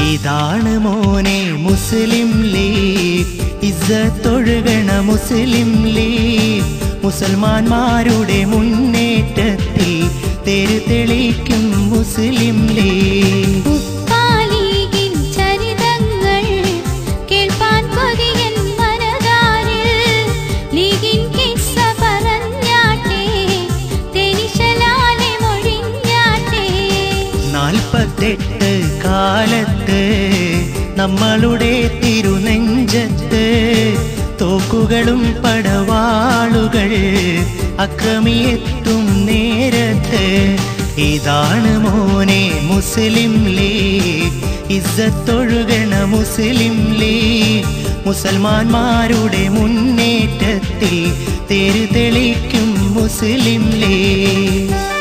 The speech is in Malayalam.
ഇതാണ് മോനെ മുസ്ലിം ലീഗ്, ഇസ്സത്തൊഴുകണ മുസ്ലിം ലീഗ്. മുസൽമാന്മാരുടെ മുന്നേറ്റത്തിൽ തെരു തെളിക്കും മുസ്ലിം ലീഗ്. നാൽപ്പത്തെട്ട് കാലത്ത് നമ്മളുടെ തിരുനെഞ്ചത്ത് തോക്കുകളും പടവാളുകൾ അക്രമിയെത്തും നേരത്ത് ഇതാണ് മോനെ മുസ്ലിം ലീഗ്, ഇസ്സത്തൊഴുകണ മുസ്ലിം ലീഗ്. മുസൽമാന്മാരുടെ മുന്നേറ്റത്തിൽ തെരു തെളിക്കും മുസ്ലിം ലീഗ്.